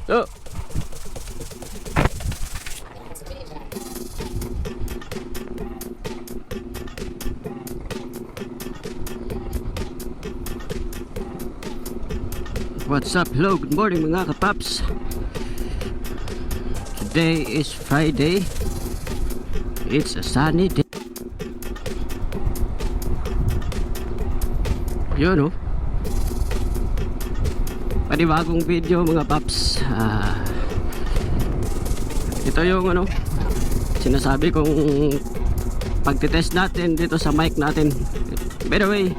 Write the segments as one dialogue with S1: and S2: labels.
S1: So, what's up? Hello, good morning mga kapaps. Today is Friday. It's a sunny day. Yun, oh. Panibagong video mga paps. Ito yung ano, sinasabi kong pagtitest natin dito sa mic natin. By the way,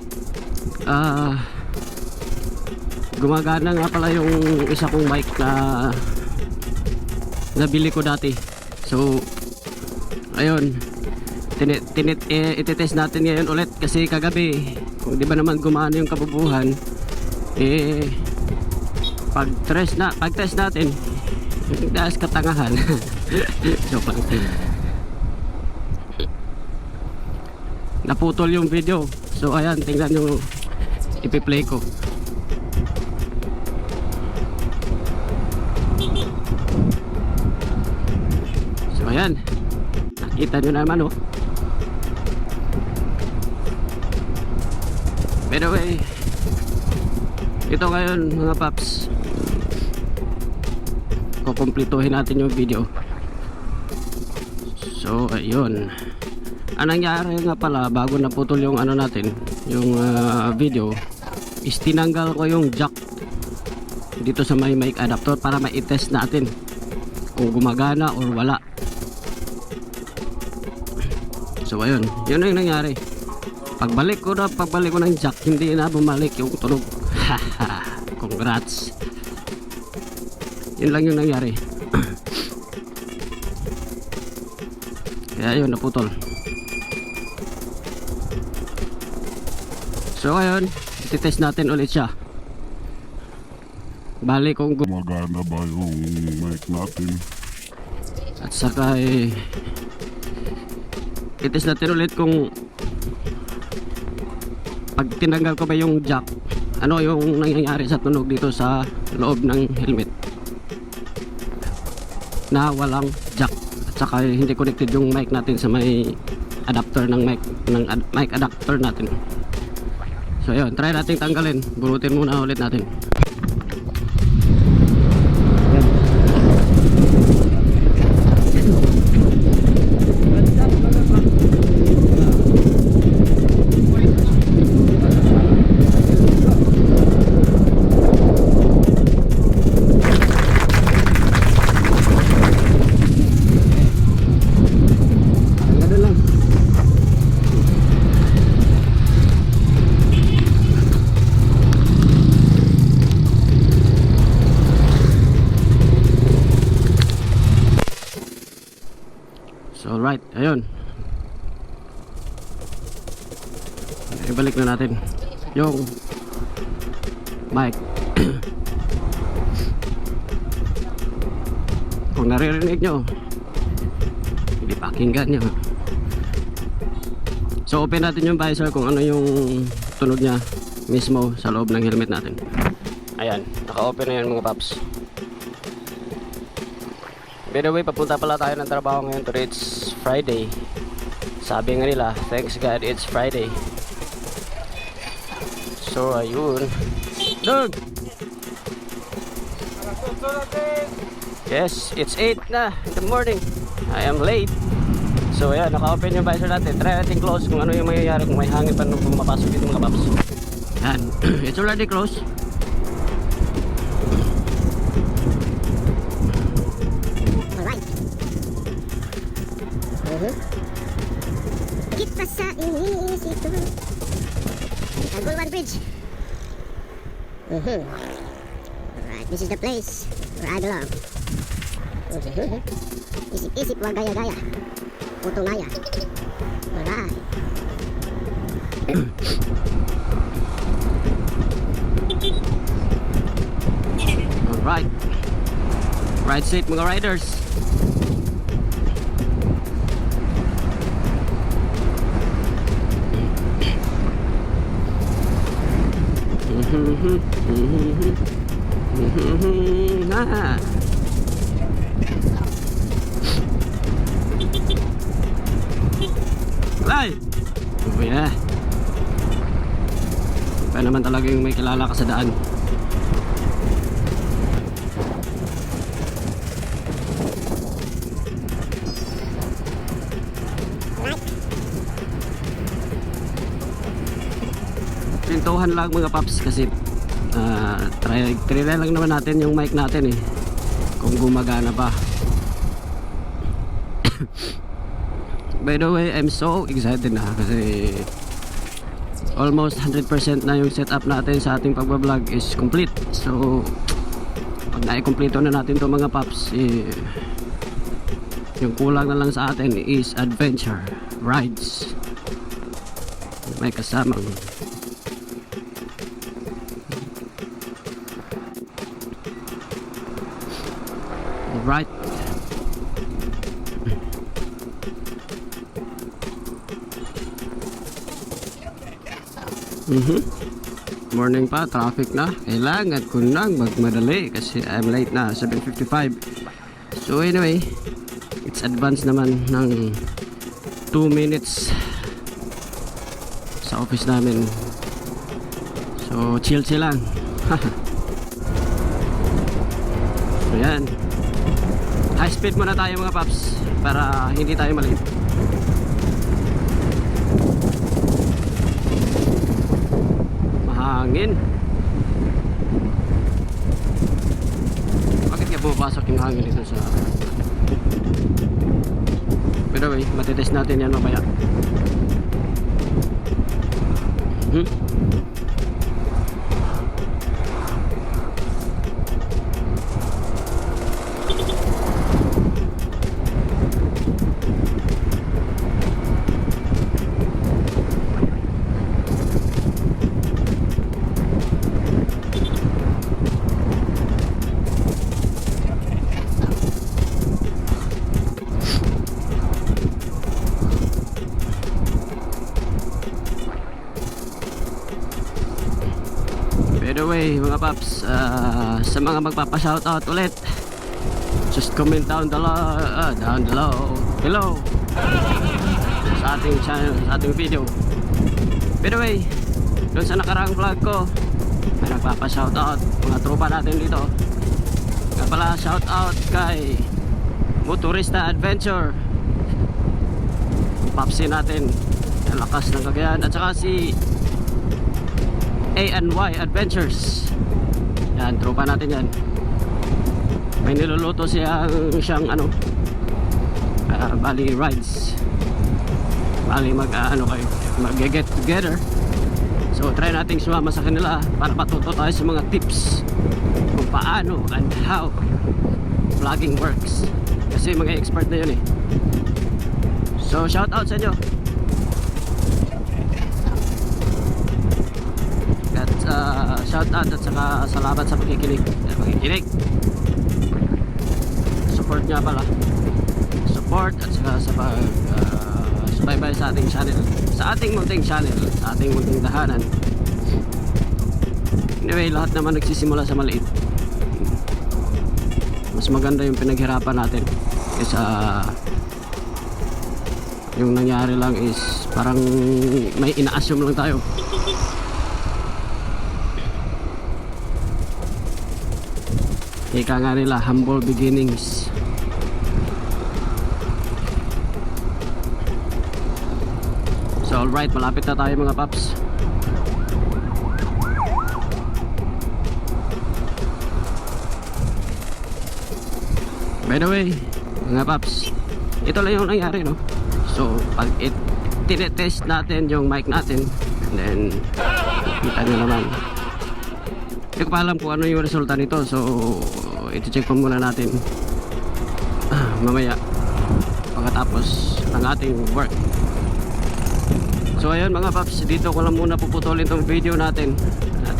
S1: gumagana nga pala yung isa kong mic na nabili ko dati. So ayun, ititest natin ngayon ulit kasi kagabi, kung di ba naman gumana yung kabubuhan, pag-test natin dahil katangahan. Joke lang. Naputol yung video. So ayan, tingnan nyo, ipi-play ko. So ayan, nakita nyo naman, oh. By the way, ito ngayon mga paps, kukumplituhin natin yung video. So ayun, ang nangyari nga pala bago naputol yung ano natin, yung video, is tinanggal ko yung jack dito sa may mic adapter para ma-test natin kung gumagana or wala. So ayun, yun ang nangyari. Pagbalik ko ng jack, hindi na bumalik yung tunog. Haha, congrats. Yun lang yung nangyari. Kaya yun, naputol. So ngayon, ititest natin ulit siya. Bali kung
S2: gumagana ba yung mic natin.
S1: At saka itest natin ulit kung pag tinanggal ko ba yung jack, ano yung nangyayari sa tunog dito sa loob ng helmet na walang jack, at saka hindi connected yung mic natin sa may adapter ng mic adapter natin. So ayun, try natin tanggalin. Burutin muna ulit natin. So alright, ayun. Ibalik na natin yung mic. Kung naririnig nyo, hindi pakinggan nyo. So open natin yung visor kung ano yung tunog nya mismo sa loob ng helmet natin. Ayan, naka-open na yan mga paps. By the way, papunta pala tayo ng trabaho ngayon today. It's Friday. Sabi nga nila, thanks God it's Friday. So ayun. Dog! Yes, it's 8 na in the morning. I am late. So ayan, naka-open yung visor natin. Try natin close kung ano yung mangyayari, kung may hangin pa nung pumapasok dito mga paps. Yan, it's already closed.
S3: Kita sa inisip ko Tagulwan Bridge. Alright, this is the place where I belong. Isip-isip, wag gaya-gaya. Putunaya. Alright.
S1: Alright. Ride safe mga riders. talaga yung may kilala ka sa daan. Pintuhan lang mga paps kasi try lang naman natin yung mic natin eh, kung gumagana pa. By the way, I'm so excited na kasi almost 100% na yung setup natin sa ating pagbablog is complete. So pag na-complete na natin to mga paps, yung kulang na lang sa atin is adventure rides. May kasamang right. Morning pa, traffic na. Kailangan ko nang magmadali kasi I'm late na, 7:55. So anyway, it's advance naman ng 2 minutes sa office namin. So chill lang. So yan, high speed muna tayo mga paps para hindi tayo malate. Mahangin. Bakit kaya bumapasok yung hangin dito sa... By the way, matitest natin yan mamaya. By the way mga paps, sa mga magpapa-shoutout ulit, just comment down below sa ating channel, sa ating video. By the way, doon sa nakaraang vlog ko may nagpapa-shoutout, mga tropa natin dito. Nga pala, shoutout kay Motorista Adventure, Popsi natin, ang lakas ng Cagayan, at saka si A&Y Adventures. Yan, tropa natin yan. May niluluto siyang ano, bali rides. Bali mag-get together. So try nating sumama sa kanila para matuto tayo sa mga tips kung paano and how vlogging works. Kasi mga expert na yun eh. So shout out sa inyo. Shout out at saka salamat sa pakikinig. Support nga pala. Support at saka sa subaybay sa ating channel, sa ating munting channel, sa ating munting tahanan. Anyway, lahat naman nagsisimula sa maliit. Mas maganda yung pinaghirapan natin kaysa yung nangyari lang is parang may ina-assume lang tayo. Ika nga nila, humble beginnings. So alright, malapit na tayo mga paps. By the way mga paps, ito lang yung nangyari, no? So pag tinetest natin yung mic natin, then kita nyo naman, hindi ko pa alam kung ano yung resulta nito. So iti-check pa muna natin mamaya pagkatapos ng ating work. So ayun mga paps, dito ko lang muna puputulin tong video natin. At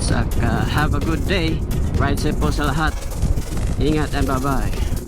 S1: have a good day. Ride safe po sa lahat. Ingat and bye bye.